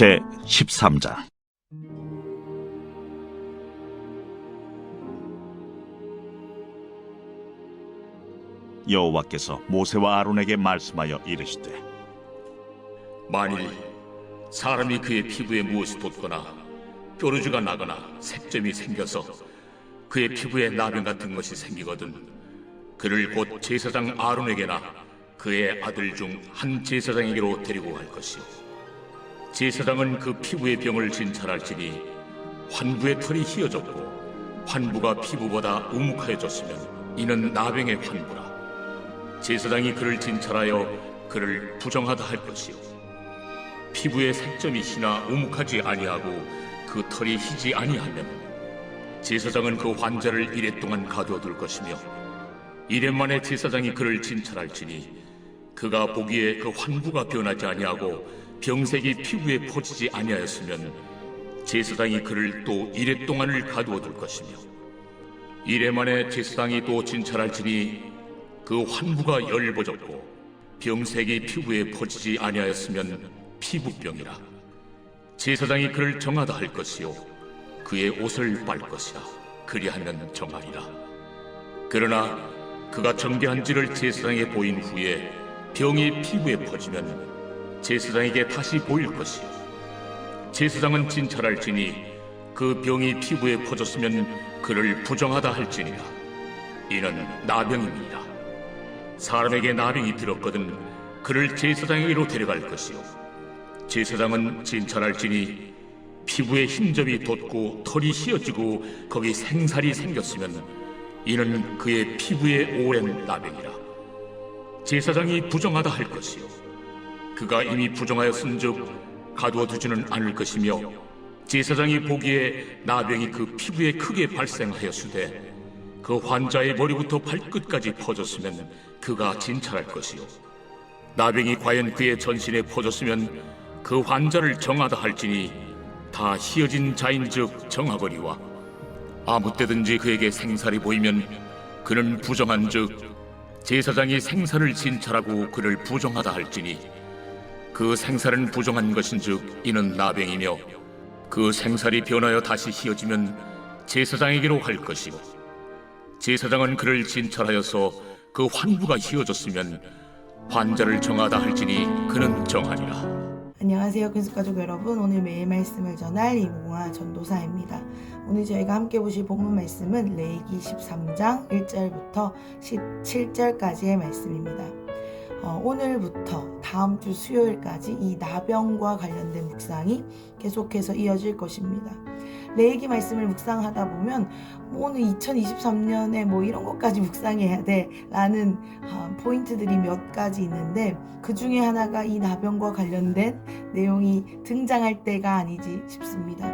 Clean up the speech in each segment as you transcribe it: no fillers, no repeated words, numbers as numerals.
제 13장. 여호와께서 모세와 아론에게 말씀하여 이르시되, 만일 사람이 그의 피부에 무엇이 돋거나 뾰루지가 나거나 색점이 생겨서 그의 피부에 나병 같은 것이 생기거든 그를 곧 제사장 아론에게나 그의 아들 중 한 제사장에게로 데리고 갈 것이요, 제사장은 그 피부의 병을 진찰할지니 환부의 털이 휘어졌고 환부가 피부보다 우묵하여졌으면 이는 나병의 환부라. 제사장이 그를 진찰하여 그를 부정하다 할 것이요, 피부에 색점이 희나 우묵하지 아니하고 그 털이 희지 아니하면 제사장은 그 환자를 이레 동안 가두어둘 것이며, 이레 만에 제사장이 그를 진찰할지니 그가 보기에 그 환부가 변하지 아니하고 병색이 피부에 퍼지지 아니하였으면 제사장이 그를 또 이레 동안을 가두어둘 것이며, 이레 만에 제사장이 또 진찰할지니 그 환부가 열버졌고 병색이 피부에 퍼지지 아니하였으면 피부병이라. 제사장이 그를 정하다 할 것이요, 그의 옷을 빨 것이라. 그리하면 정하리라. 그러나 그가 정죄한지를 제사장에 보인 후에 병이 피부에 퍼지면 제사장에게 다시 보일 것이요, 제사장은 진찰할지니 그 병이 피부에 퍼졌으면 그를 부정하다 할지니라. 이는 나병입니다. 사람에게 나병이 들었거든 그를 제사장에게로 데려갈 것이요, 제사장은 진찰할지니 피부에 흰점이 돋고 털이 휘어지고 거기 생살이 생겼으면 이는 그의 피부에 오랜 나병이라. 제사장이 부정하다 할 것이요, 그가 이미 부정하였은즉 가두어두지는 않을 것이며, 제사장이 보기에 나병이 그 피부에 크게 발생하였으되 그 환자의 머리부터 발끝까지 퍼졌으면 그가 진찰할 것이요, 나병이 과연 그의 전신에 퍼졌으면 그 환자를 정하다 할지니 다 휘어진 자인즉 정하거니와, 아무 때든지 그에게 생살이 보이면 그는 부정한즉 제사장이 생살을 진찰하고 그를 부정하다 할지니 그 생살은 부정한 것인즉 이는 나병이며, 그 생살이 변하여 다시 휘어지면 제사장에게로 갈 것이고, 제사장은 그를 진찰하여서 그 환부가 휘어졌으면 환자를 정하다 할지니 그는 정하리라. 안녕하세요, 근숙가족 여러분. 오늘 매일 말씀을 전할 이몽아 전도사입니다. 오늘 저희가 함께 보실 본문 말씀은 레위기 13장 1절부터 17절까지의 말씀입니다. 오늘부터 다음 주 수요일까지 이 나병과 관련된 묵상이 계속해서 이어질 것입니다. 레위기 말씀을 묵상하다 보면 오늘 2023년에 이런 것까지 묵상해야 돼 라는 포인트들이 몇 가지 있는데, 그 중에 하나가 이 나병과 관련된 내용이 등장할 때가 아니지 싶습니다.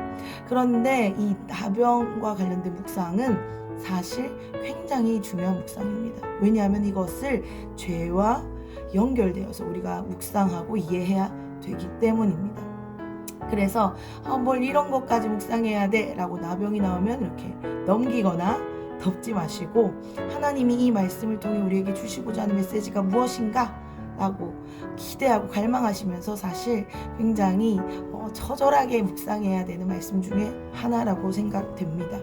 그런데 이 나병과 관련된 묵상은 사실 굉장히 중요한 묵상입니다. 왜냐하면 이것을 죄와 연결되어서 우리가 묵상하고 이해해야 되기 때문입니다. 그래서 뭘 이런 것까지 묵상해야 돼 라고 나병이 나오면 이렇게 넘기거나 덮지 마시고, 하나님이 이 말씀을 통해 우리에게 주시고자 하는 메시지가 무엇인가 라고 기대하고 갈망하시면서 사실 굉장히 처절하게 묵상해야 되는 말씀 중에 하나라고 생각됩니다.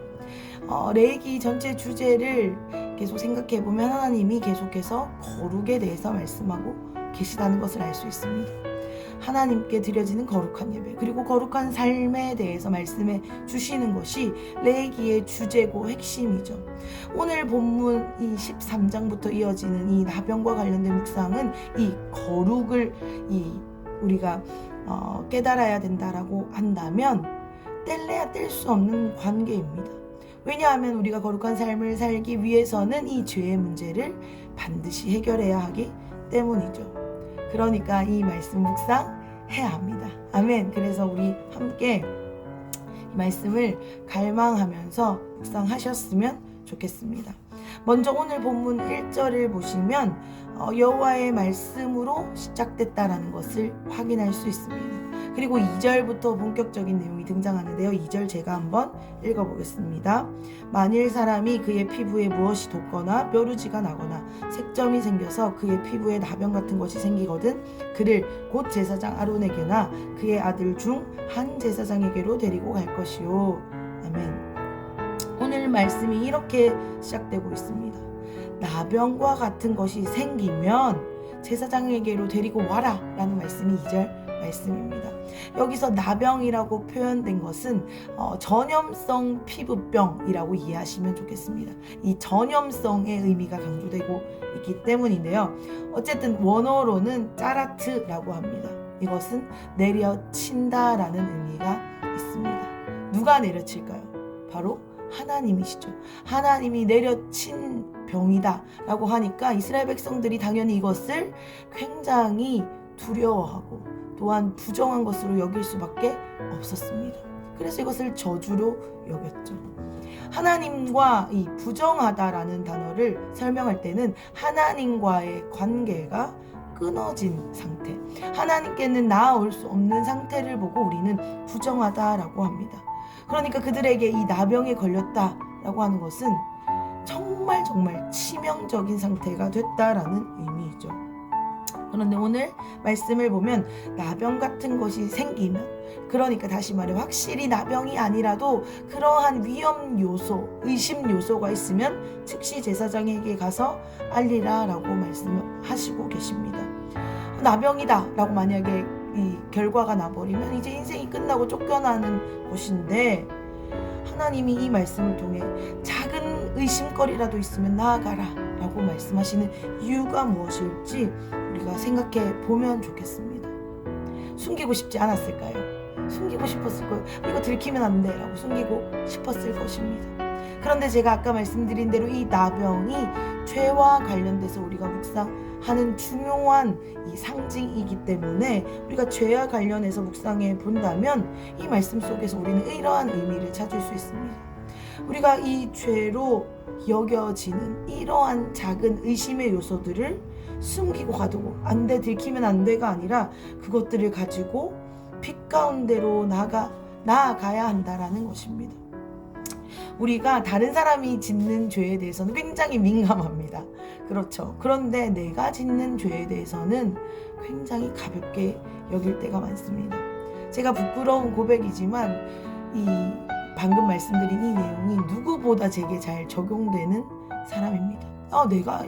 레위기 전체 주제를 계속 생각해 보면 하나님이 계속해서 거룩에 대해서 말씀하고 계시다는 것을 알 수 있습니다. 하나님께 드려지는 거룩한 예배, 그리고 거룩한 삶에 대해서 말씀해 주시는 것이 레위기의 주제고 핵심이죠. 오늘 본문 이 13장부터 이어지는 이 나병과 관련된 묵상은 이 거룩을 우리가 깨달아야 된다라고 한다면 뗄래야 뗄 수 없는 관계입니다. 왜냐하면 우리가 거룩한 삶을 살기 위해서는 이 죄의 문제를 반드시 해결해야 하기 때문이죠. 그러니까 이 말씀 묵상해야 합니다. 아멘. 그래서 우리 함께 이 말씀을 갈망하면서 묵상하셨으면 좋겠습니다. 먼저 오늘 본문 1절을 보시면 여호와의 말씀으로 시작됐다라는 것을 확인할 수 있습니다. 그리고 2절부터 본격적인 내용이 등장하는데요. 2절 제가 한번 읽어보겠습니다. 만일 사람이 그의 피부에 무엇이 돋거나 뾰루지가 나거나 색점이 생겨서 그의 피부에 나병 같은 것이 생기거든 그를 곧 제사장 아론에게나 그의 아들 중 한 제사장에게로 데리고 갈 것이요. 아멘. 오늘 말씀이 이렇게 시작되고 있습니다. 나병과 같은 것이 생기면 제사장에게로 데리고 와라 라는 말씀이 2절 말씀입니다. 여기서 나병이라고 표현된 것은 전염성 피부병이라고 이해하시면 좋겠습니다. 이 전염성의 의미가 강조되고 있기 때문인데요. 어쨌든 원어로는 짜라트라고 합니다. 이것은 내려친다라는 의미가 있습니다. 누가 내려칠까요? 바로 하나님이시죠. 하나님이 내려친 병이다 라고 하니까 이스라엘 백성들이 당연히 이것을 굉장히 두려워하고 또한 부정한 것으로 여길 수밖에 없었습니다. 그래서 이것을 저주로 여겼죠. 하나님과 이 부정하다라는 단어를 설명할 때는 하나님과의 관계가 끊어진 상태, 하나님께는 나아올 수 없는 상태를 보고 우리는 부정하다라고 합니다. 그러니까 그들에게 이 나병에 걸렸다라고 하는 것은 정말 치명적인 상태가 됐다라는 의미이죠. 그런데 오늘 말씀을 보면 나병 같은 것이 생기면, 그러니까 다시 말해 확실히 나병이 아니라도 그러한 위험 요소, 의심 요소가 있으면 즉시 제사장에게 가서 알리라 라고 말씀하시고 계십니다. 나병이다 라고 만약에 이 결과가 나버리면 이제 인생이 끝나고 쫓겨나는 것인데, 하나님이 이 말씀을 통해 작은 의심거리라도 있으면 나아가라 라고 말씀하시는 이유가 무엇일지 우리가 생각해 보면 좋겠습니다. 숨기고 싶지 않았을까요? 숨기고 싶었을 거예요. 이거 들키면 안 돼 라고 숨기고 싶었을 것입니다. 그런데 제가 아까 말씀드린 대로 이 나병이 죄와 관련돼서 우리가 묵상하는 중요한 이 상징이기 때문에 우리가 죄와 관련해서 묵상해 본다면 이 말씀 속에서 우리는 이러한 의미를 찾을 수 있습니다. 우리가 이 죄로 여겨지는 이러한 작은 의심의 요소들을 숨기고 가두고 안 돼, 들키면 안 돼가 아니라 그것들을 가지고 빛 가운데로 나아가야 한다라는 것입니다. 우리가 다른 사람이 짓는 죄에 대해서는 굉장히 민감합니다. 그렇죠. 그런데 내가 짓는 죄에 대해서는 굉장히 가볍게 여길 때가 많습니다. 제가 부끄러운 고백이지만 이 방금 말씀드린 이 내용이 누구보다 제게 잘 적용되는 사람입니다. 내가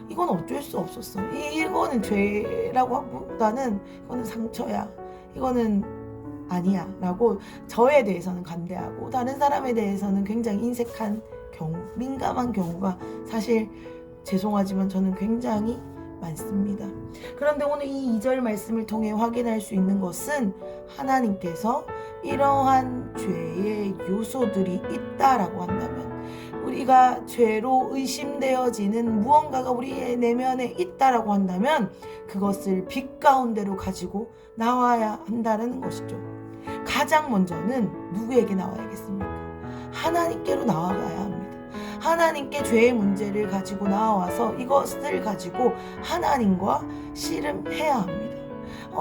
이건 어쩔 수 없었어. 이거는 죄라고 보다는 이거는 상처야. 이거는 아니야 라고 저에 대해서는 관대하고 다른 사람에 대해서는 굉장히 인색한 경우, 민감한 경우가 사실 죄송하지만 저는 굉장히 많습니다. 그런데 오늘 이 2절 말씀을 통해 확인할 수 있는 것은 하나님께서 이러한 죄의 요소들이 있다라고 한다면, 우리가 죄로 의심되어지는 무언가가 우리의 내면에 있다라고 한다면 그것을 빛 가운데로 가지고 나와야 한다는 것이죠. 가장 먼저는 누구에게 나와야겠습니까? 하나님께로 나아가야 합니다. 하나님께 죄의 문제를 가지고 나와서 이것을 가지고 하나님과 씨름해야 합니다.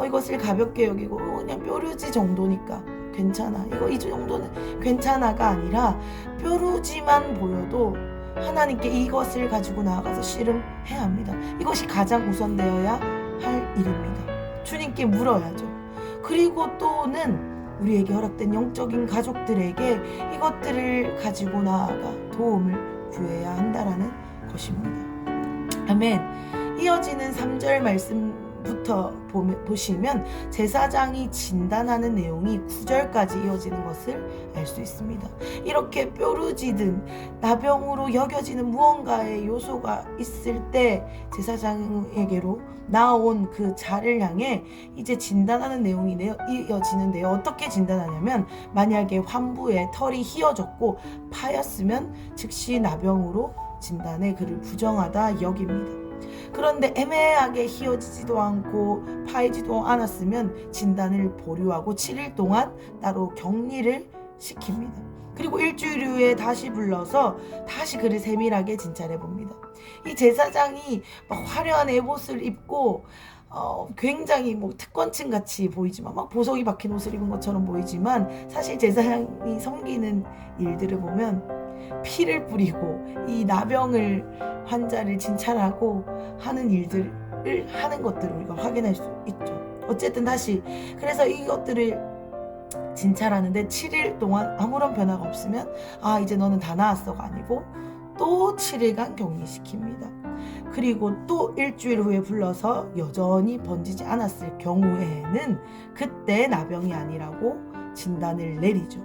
이것을 가볍게 여기고 그냥 뾰루지 정도니까 괜찮아, 이 정도는 괜찮아가 아니라 뾰루지만 보여도 하나님께 이것을 가지고 나아가서 씨름해야 합니다. 이것이 가장 우선되어야 할 일입니다. 주님께 물어야죠. 그리고 또는 우리에게 허락된 영적인 가족들에게 이것들을 가지고 나아가 도움을 구해야 한다라는 것입니다. 아멘. 이어지는 3절 말씀부터 보시면 제사장이 진단하는 내용이 9절까지 이어지는 것을 알 수 있습니다. 이렇게 뾰루지든 나병으로 여겨지는 무언가의 요소가 있을 때 제사장에게로 나온 그 자를 향해 이제 진단하는 내용이 이어지는데요. 어떻게 진단하냐면, 만약에 환부에 털이 휘어졌고 파였으면 즉시 나병으로 진단에 그를 부정하다 여깁니다. 그런데 애매하게 휘어지지도 않고 파이지도 않았으면 진단을 보류하고 7일 동안 따로 격리를 시킵니다. 그리고 일주일 후에 다시 불러서 다시 그를 세밀하게 진찰해 봅니다. 이 제사장이 막 화려한 에봇을 입고 굉장히 뭐 특권층 같이 보이지만 막 보석이 박힌 옷을 입은 것처럼 보이지만 사실 제사장이 섬기는 일들을 보면 피를 뿌리고 이 나병을 환자를 진찰하고 하는 일들을 하는 것들을 우리가 확인할 수 있죠. 어쨌든 다시 그래서 이것들을 진찰하는데 7일 동안 아무런 변화가 없으면 이제 너는 다 나았어가 아니고 또 7일간 격리시킵니다. 그리고 또 일주일 후에 불러서 여전히 번지지 않았을 경우에는 그때 나병이 아니라고 진단을 내리죠.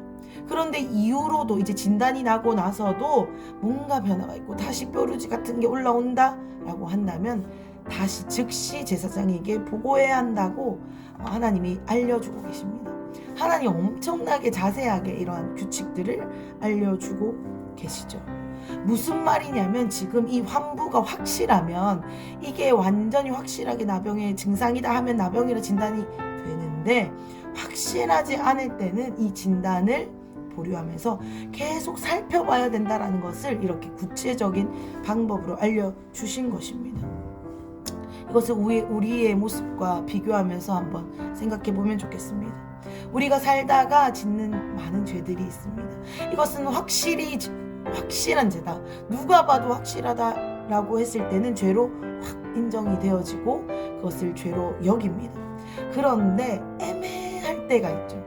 그런데 이후로도 이제 진단이 나고 나서도 뭔가 변화가 있고 다시 뾰루지 같은 게 올라온다 라고 한다면 다시 즉시 제사장에게 보고해야 한다고 하나님이 알려주고 계십니다. 하나님 엄청나게 자세하게 이러한 규칙들을 알려주고 계시죠. 무슨 말이냐면 지금 이 환부가 확실하면 이게 완전히 확실하게 나병의 증상이다 하면 나병이라 진단이 되는데 확실하지 않을 때는 이 진단을 보류하면서 계속 살펴봐야 된다는 것을 이렇게 구체적인 방법으로 알려주신 것입니다. 이것을 우리의 모습과 비교하면서 한번 생각해 보면 좋겠습니다. 우리가 살다가 짓는 많은 죄들이 있습니다. 이것은 확실한 죄다. 누가 봐도 확실하다라고 했을 때는 죄로 확 인정이 되어지고 그것을 죄로 여깁니다. 그런데 애매할 때가 있죠.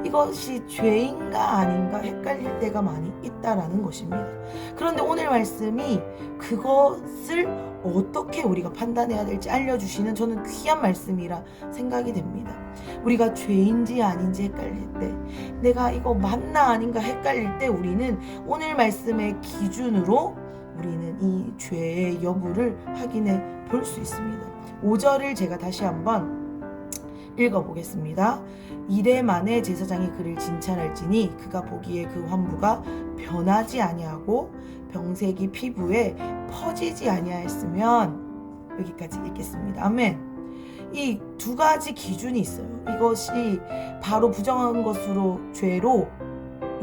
이것이 죄인가 아닌가 헷갈릴 때가 많이 있다라는 것입니다. 그런데 오늘 말씀이 그것을 어떻게 우리가 판단해야 될지 알려주시는 저는 귀한 말씀이라 생각이 됩니다. 우리가 죄인지 아닌지 헷갈릴 때, 내가 이거 맞나 아닌가 헷갈릴 때 우리는 오늘 말씀의 기준으로 우리는 이 죄의 여부를 확인해 볼 수 있습니다. 5절을 제가 다시 한번 읽어보겠습니다. 이래 만에 제사장이 그를 진찰할지니 그가 보기에 그 환부가 변하지 아니하고 병색이 피부에 퍼지지 아니하였으면, 여기까지 읽겠습니다. 아멘. 이 두 가지 기준이 있어요. 이것이 바로 부정한 것으로 죄로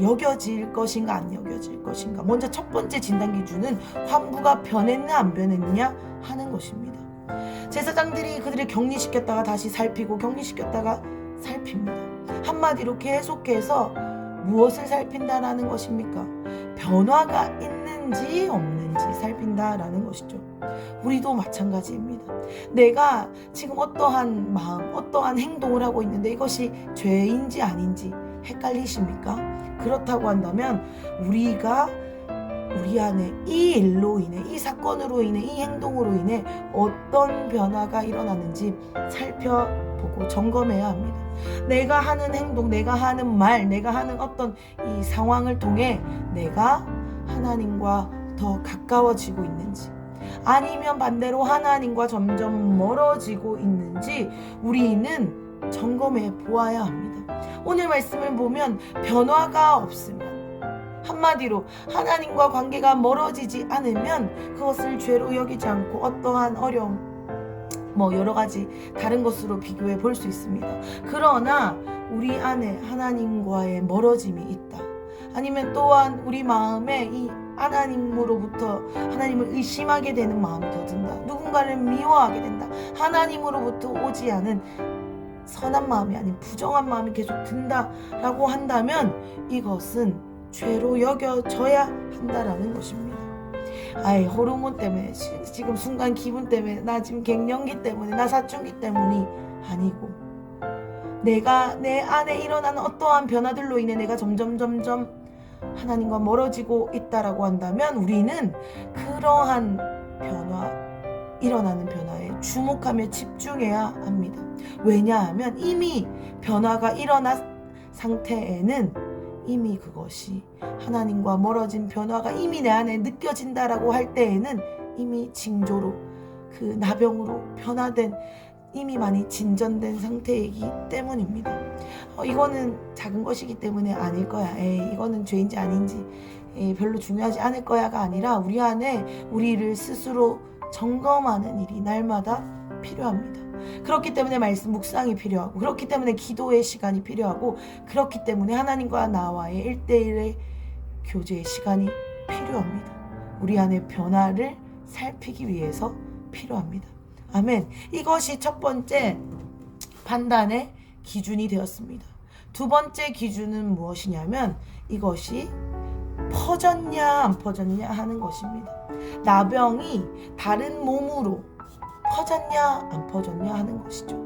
여겨질 것인가 안 여겨질 것인가. 먼저 첫 번째 진단 기준은 환부가 변했냐 안 변했냐 하는 것입니다. 제사장들이 그들을 격리시켰다가 다시 살피고 격리시켰다가 살핍니다. 한마디로 계속해서 무엇을 살핀다라는 것입니까? 변화가 있는지 없는지 살핀다라는 것이죠. 우리도 마찬가지입니다. 내가 지금 어떠한 마음, 어떠한 행동을 하고 있는데 이것이 죄인지 아닌지 헷갈리십니까? 그렇다고 한다면 우리가 우리 안에 이 일로 인해, 이 사건으로 인해, 이 행동으로 인해 어떤 변화가 일어나는지 살펴보고 점검해야 합니다. 내가 하는 행동, 내가 하는 말, 내가 하는 어떤 이 상황을 통해 내가 하나님과 더 가까워지고 있는지, 아니면 반대로 하나님과 점점 멀어지고 있는지 우리는 점검해 보아야 합니다. 오늘 말씀을 보면 변화가 없으면, 한마디로 하나님과 관계가 멀어지지 않으면 그것을 죄로 여기지 않고 어떠한 어려움, 여러 가지 다른 것으로 비교해 볼 수 있습니다. 그러나 우리 안에 하나님과의 멀어짐이 있다. 아니면 또한 우리 마음에 이 하나님으로부터 하나님을 의심하게 되는 마음이 더 든다. 누군가를 미워하게 된다. 하나님으로부터 오지 않은 선한 마음이 아닌 부정한 마음이 계속 든다라고 한다면 이것은 죄로 여겨져야 한다라는 것입니다. 호르몬 때문에, 지금 순간 기분 때문에, 나 지금 갱년기 때문에, 나 사춘기 때문이 아니고, 내가 내 안에 일어나는 어떠한 변화들로 인해 내가 점점 하나님과 멀어지고 있다라고 한다면 우리는 그러한 일어나는 변화에 주목하며 집중해야 합니다. 왜냐하면 이미 변화가 일어난 상태에는 이미 그것이 하나님과 멀어진 변화가 이미 내 안에 느껴진다라고 할 때에는 이미 징조로, 그 나병으로 변화된, 이미 많이 진전된 상태이기 때문입니다. 이거는 작은 것이기 때문에 아닐 거야. 이거는 죄인지 아닌지 별로 중요하지 않을 거야가 아니라 우리 안에 우리를 스스로 점검하는 일이 날마다 필요합니다. 그렇기 때문에 말씀 묵상이 필요하고, 그렇기 때문에 기도의 시간이 필요하고, 그렇기 때문에 하나님과 나와의 1대1의 교제의 시간이 필요합니다. 우리 안의 변화를 살피기 위해서 필요합니다. 아멘. 이것이 첫 번째 판단의 기준이 되었습니다. 두 번째 기준은 무엇이냐면 이것이 퍼졌냐 안 퍼졌냐 하는 것입니다. 나병이 다른 몸으로 퍼졌냐 안 퍼졌냐 하는 것이죠.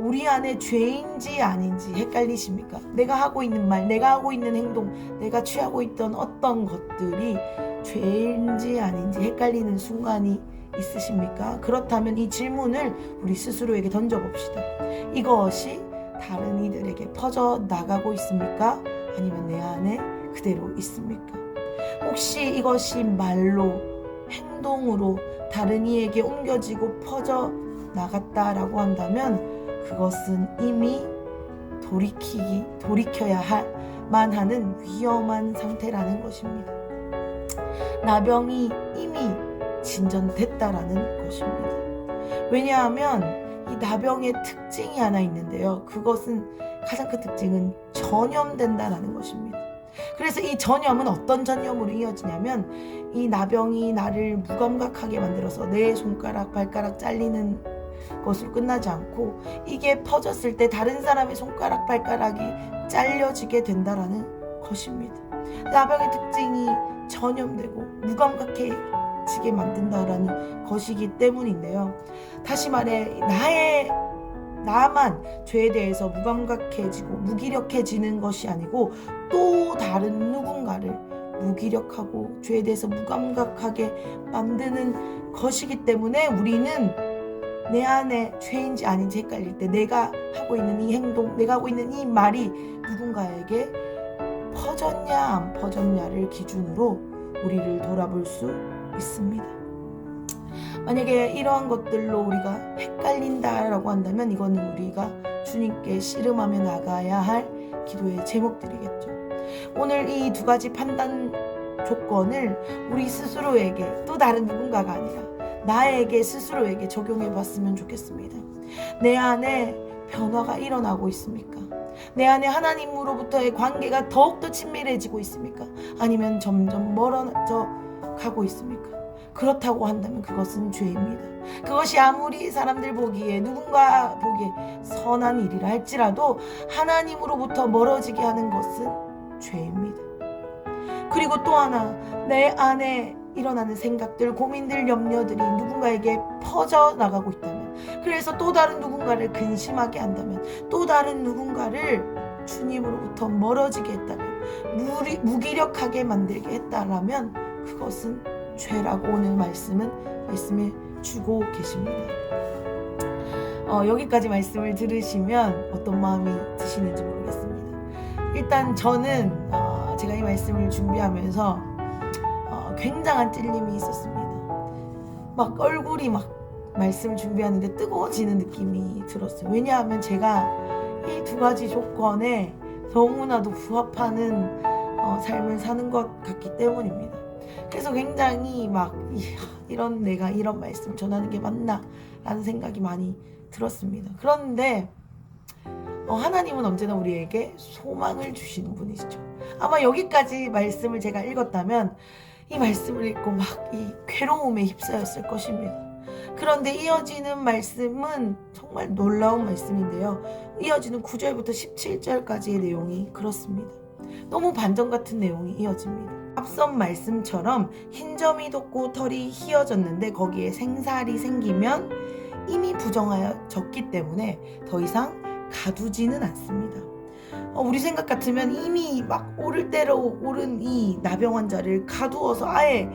우리 안에 죄인지 아닌지 헷갈리십니까? 내가 하고 있는 말, 내가 하고 있는 행동, 내가 취하고 있던 어떤 것들이 죄인지 아닌지 헷갈리는 순간이 있으십니까? 그렇다면 이 질문을 우리 스스로에게 던져봅시다. 이것이 다른 이들에게 퍼져나가고 있습니까? 아니면 내 안에 그대로 있습니까? 혹시 이것이 말로, 행동으로 다른 이에게 옮겨지고 퍼져나갔다라고 한다면 그것은 이미 돌이켜야 할만 하는 위험한 상태라는 것입니다. 나병이 이미 진전됐다라는 것입니다. 왜냐하면 이 나병의 특징이 하나 있는데요. 그것은 가장 큰 특징은 전염된다라는 것입니다. 그래서 이 전염은 어떤 전염으로 이어지냐면 이 나병이 나를 무감각하게 만들어서 내 손가락, 발가락 잘리는 것으로 끝나지 않고 이게 퍼졌을 때 다른 사람의 손가락, 발가락이 잘려지게 된다라는 것입니다. 나병의 특징이 전염되고 무감각해지게 만든다라는 것이기 때문인데요. 다시 말해 나만 죄에 대해서 무감각해지고 무기력해지는 것이 아니고 또 다른 누군가를 무기력하고 죄에 대해서 무감각하게 만드는 것이기 때문에 우리는 내 안에 죄인지 아닌지 헷갈릴 때 내가 하고 있는 이 행동, 내가 하고 있는 이 말이 누군가에게 퍼졌냐 안 퍼졌냐를 기준으로 우리를 돌아볼 수 있습니다. 만약에 이러한 것들로 우리가 헷갈린다라고 한다면 이거는 우리가 주님께 씨름하며 나가야 할 기도의 제목들이겠죠. 오늘 이 두 가지 판단 조건을 우리 스스로에게 또 다른 누군가가 아니라 나에게 스스로에게 적용해 봤으면 좋겠습니다. 내 안에 변화가 일어나고 있습니까? 내 안에 하나님으로부터의 관계가 더욱더 친밀해지고 있습니까? 아니면 점점 멀어져 가고 있습니까? 그렇다고 한다면 그것은 죄입니다. 그것이 아무리 사람들 보기에 누군가 보기에 선한 일이라 할지라도 하나님으로부터 멀어지게 하는 것은 죄입니다. 그리고 또 하나 내 안에 일어나는 생각들, 고민들, 염려들이 누군가에게 퍼져나가고 있다면 그래서 또 다른 누군가를 근심하게 한다면 또 다른 누군가를 주님으로부터 멀어지게 했다면 무기력하게 만들게 했다라면 그것은 죄라고 오늘 말씀해 주고 계십니다. 여기까지 말씀을 들으시면 어떤 마음이 드시는지 모르겠습니다. 일단 저는 제가 이 말씀을 준비하면서 굉장한 찔림이 있었습니다. 막 얼굴이 막 말씀을 준비하는데 뜨거워지는 느낌이 들었어요. 왜냐하면 제가 이 두 가지 조건에 너무나도 부합하는 삶을 사는 것 같기 때문입니다. 그래서 굉장히 막 이런 내가 이런 말씀을 전하는 게 맞나 라는 생각이 많이 들었습니다. 그런데 하나님은 언제나 우리에게 소망을 주시는 분이시죠. 아마 여기까지 말씀을 제가 읽었다면 이 말씀을 읽고 막 이 괴로움에 휩싸였을 것입니다. 그런데 이어지는 말씀은 정말 놀라운 말씀인데요. 이어지는 9절부터 17절까지의 내용이 그렇습니다. 너무 반전 같은 내용이 이어집니다. 앞선 말씀처럼 흰 점이 돋고 털이 휘어졌는데 거기에 생살이 생기면 이미 부정하여졌기 때문에 더 이상 가두지는 않습니다. 우리 생각 같으면 이미 막 오를 대로 오른 이 나병 환자를 가두어서 아예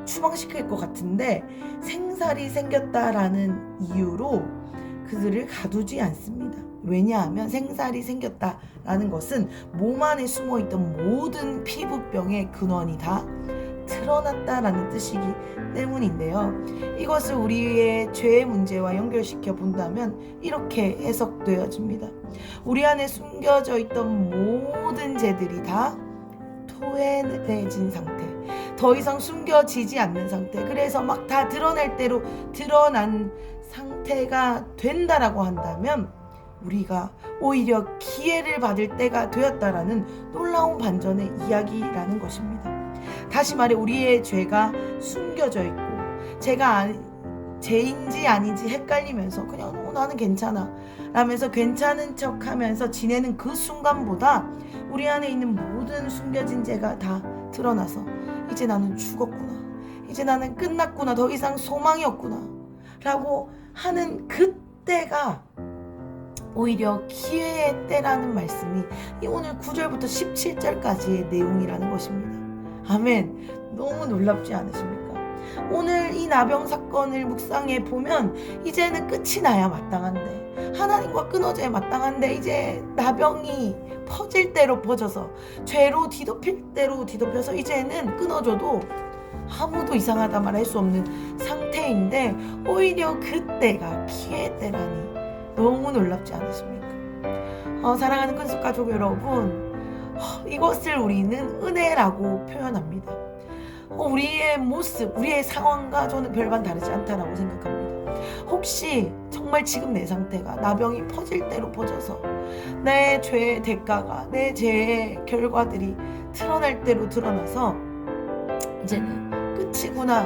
추방시킬 것 같은데 생살이 생겼다라는 이유로 그들을 가두지 않습니다. 왜냐하면 생살이 생겼다라는 것은 몸 안에 숨어있던 모든 피부병의 근원이 다 드러났다라는 뜻이기 때문인데요. 이것을 우리의 죄의 문제와 연결시켜 본다면 이렇게 해석되어집니다. 우리 안에 숨겨져 있던 모든 죄들이 다 토해내진 상태, 더 이상 숨겨지지 않는 상태, 그래서 막 다 드러날 대로 드러난 상태가 된다라고 한다면 우리가 오히려 기회를 받을 때가 되었다라는 놀라운 반전의 이야기라는 것입니다. 다시 말해 우리의 죄가 숨겨져 있고 죄인지 아닌지 헷갈리면서 그냥 나는 괜찮아 라면서 괜찮은 척하면서 지내는 그 순간보다 우리 안에 있는 모든 숨겨진 죄가 다 드러나서 이제 나는 죽었구나, 이제 나는 끝났구나, 더 이상 소망이 없구나 라고 하는 그때가 오히려 기회의 때라는 말씀이 이 오늘 9절부터 17절까지의 내용이라는 것입니다. 아멘. 너무 놀랍지 않으십니까? 오늘 이 나병 사건을 묵상해 보면 이제는 끝이 나야 마땅한데, 하나님과 끊어져야 마땅한데, 이제 나병이 퍼질 대로 퍼져서 죄로 뒤덮일 대로 뒤덮여서 이제는 끊어져도 아무도 이상하다 말할 수 없는 상태인데 오히려 그때가 기회의 때라니 너무 놀랍지 않으십니까? 사랑하는 큰숙 가족 여러분, 이것을 우리는 은혜라고 표현합니다. 우리의 모습, 우리의 상황과 저는 별반 다르지 않다라고 생각합니다. 혹시 정말 지금 내 상태가 나병이 퍼질 대로 퍼져서 내 죄의 대가가, 내 죄의 결과들이 드러날 대로 드러나서 이제는 끝이구나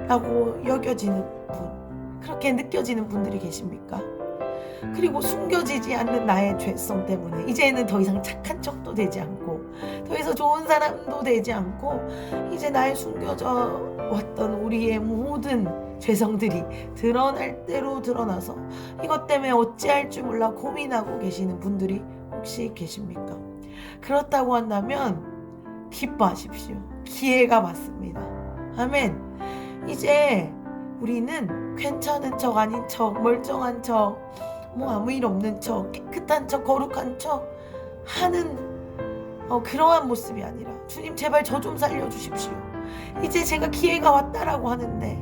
라고 여겨지는 분, 그렇게 느껴지는 분들이 계십니까? 그리고 숨겨지지 않는 나의 죄성 때문에 이제는 더 이상 착한 척도 되지 않고 더 이상 좋은 사람도 되지 않고 이제 나의 숨겨져 왔던 우리의 모든 죄성들이 드러날 대로 드러나서 이것 때문에 어찌할 줄 몰라 고민하고 계시는 분들이 혹시 계십니까? 그렇다고 한다면 기뻐하십시오. 기회가 왔습니다. 아멘. 이제 우리는 괜찮은 척, 아닌 척, 멀쩡한 척, 아무 일 없는 척, 깨끗한 척, 거룩한 척 하는 그러한 모습이 아니라 주님 제발 저 좀 살려주십시오. 이제 제가 기회가 왔다라고 하는데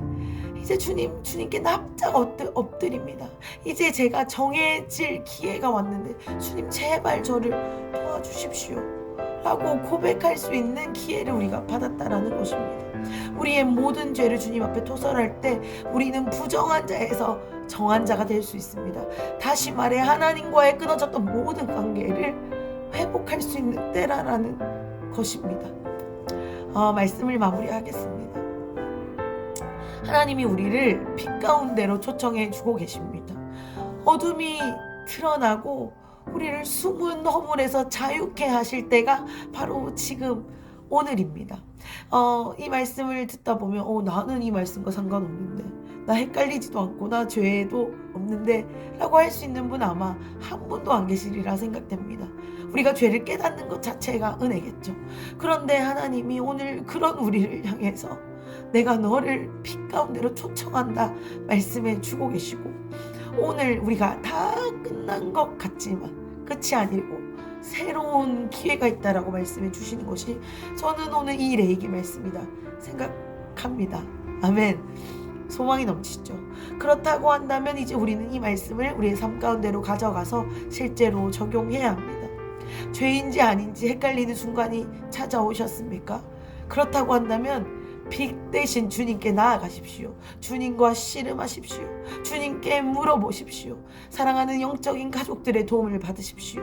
이제 주님께 납작 엎드립니다. 이제 제가 정해질 기회가 왔는데 주님 제발 저를 도와주십시오 라고 고백할 수 있는 기회를 우리가 받았다라는 것입니다. 우리의 모든 죄를 주님 앞에 토설할 때 우리는 부정한 자에서 정한 자가 될 수 있습니다. 다시 말해 하나님과의 끊어졌던 모든 관계를 회복할 수 있는 때라는 것입니다. 말씀을 마무리하겠습니다. 하나님이 우리를 빛 가운데로 초청해 주고 계십니다. 어둠이 드러나고 우리를 숨은 허물에서 자유케 하실 때가 바로 지금 오늘입니다. 이 말씀을 듣다 보면 나는 이 말씀과 상관없는데, 나 헷갈리지도 않고 나 죄도 없는데 라고 할 수 있는 분 아마 한 분도 안 계시리라 생각됩니다. 우리가 죄를 깨닫는 것 자체가 은혜겠죠. 그런데 하나님이 오늘 그런 우리를 향해서 내가 너를 빛 가운데로 초청한다 말씀해 주고 계시고, 오늘 우리가 다 끝난 것 같지만 끝이 아니고 새로운 기회가 있다라고 말씀해 주시는 것이 저는 오늘 이 레이기 말씀이다 생각합니다. 아멘. 소망이 넘치죠. 그렇다고 한다면 이제 우리는 이 말씀을 우리의 삶 가운데로 가져가서 실제로 적용해야 합니다. 죄인지 아닌지 헷갈리는 순간이 찾아오셨습니까? 그렇다고 한다면 빛 대신 주님께 나아가십시오. 주님과 씨름하십시오. 주님께 물어보십시오. 사랑하는 영적인 가족들의 도움을 받으십시오.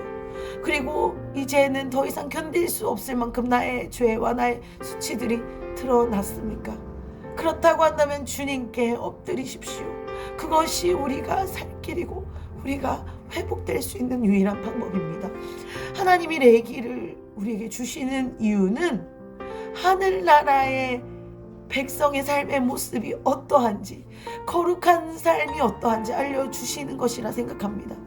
그리고 이제는 더 이상 견딜 수 없을 만큼 나의 죄와 나의 수치들이 드러났습니까? 그렇다고 한다면 주님께 엎드리십시오. 그것이 우리가 살 길이고 우리가 회복될 수 있는 유일한 방법입니다. 하나님이 레기를 우리에게 주시는 이유는 하늘나라의 백성의 삶의 모습이 어떠한지, 거룩한 삶이 어떠한지 알려주시는 것이라 생각합니다.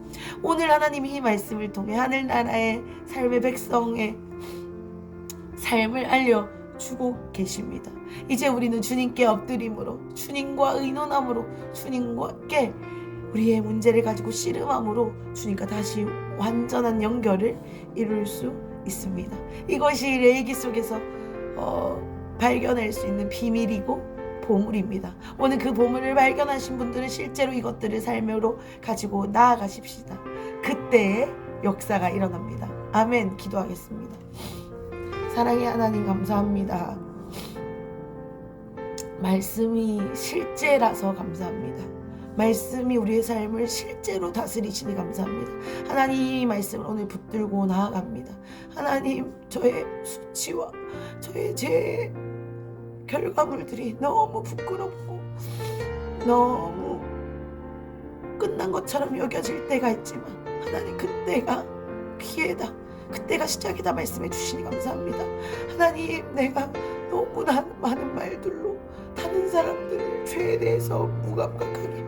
오늘 하나님이 이 말씀을 통해 하늘나라의 삶의 백성의 삶을 알려주고 계십니다. 이제 우리는 주님께 엎드림으로, 주님과 의논함으로, 주님께 우리의 문제를 가지고 씨름함으로 주님과 다시 완전한 연결을 이룰 수 있습니다. 이것이 레이기 속에서 발견할 수 있는 비밀이고 보물입니다. 오늘 그 보물을 발견하신 분들은 실제로 이것들을 삶으로 가지고 나아가십시다. 그때의 역사가 일어납니다. 아멘. 기도하겠습니다. 사랑의 하나님 감사합니다. 말씀이 실제라서 감사합니다. 말씀이 우리의 삶을 실제로 다스리시니 감사합니다. 하나님 이 말씀을 오늘 붙들고 나아갑니다. 하나님 저의 수치와 저의 죄의 결과물들이 너무 부끄럽고 너무 끝난 것처럼 여겨질 때가 있지만 하나님 그때가 기회다. 그때가 시작이다 말씀해 주시니 감사합니다. 하나님 내가 너무나 많은 말들로 다른 사람들을 죄에 대해서 무감각하게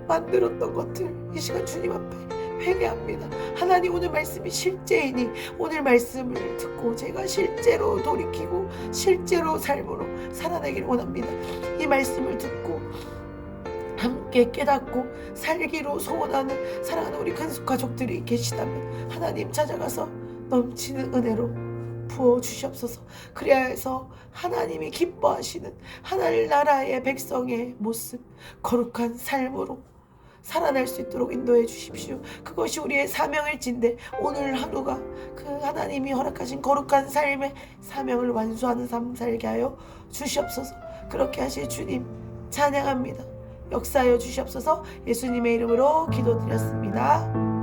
만들었던 것들 이 시간 주님 앞에 회개합니다. 하나님 오늘 말씀이 실제이니 오늘 말씀을 듣고 제가 실제로 돌이키고 실제로 삶으로 살아내길 원합니다. 이 말씀을 듣고 함께 깨닫고 살기로 소원하는 사랑하는 우리 큰숙 가족들이 계시다면 하나님 찾아가서 넘치는 은혜로 부어주시옵소서. 그래야 해서 하나님이 기뻐하시는 하나님 나라의 백성의 모습 거룩한 삶으로 살아날 수 있도록 인도해 주십시오. 그것이 우리의 사명일진데 오늘 하루가 그 하나님이 허락하신 거룩한 삶의 사명을 완수하는 삶 살게 하여 주시옵소서. 그렇게 하실 주님 찬양합니다. 역사하여 주시옵소서. 예수님의 이름으로 기도드렸습니다.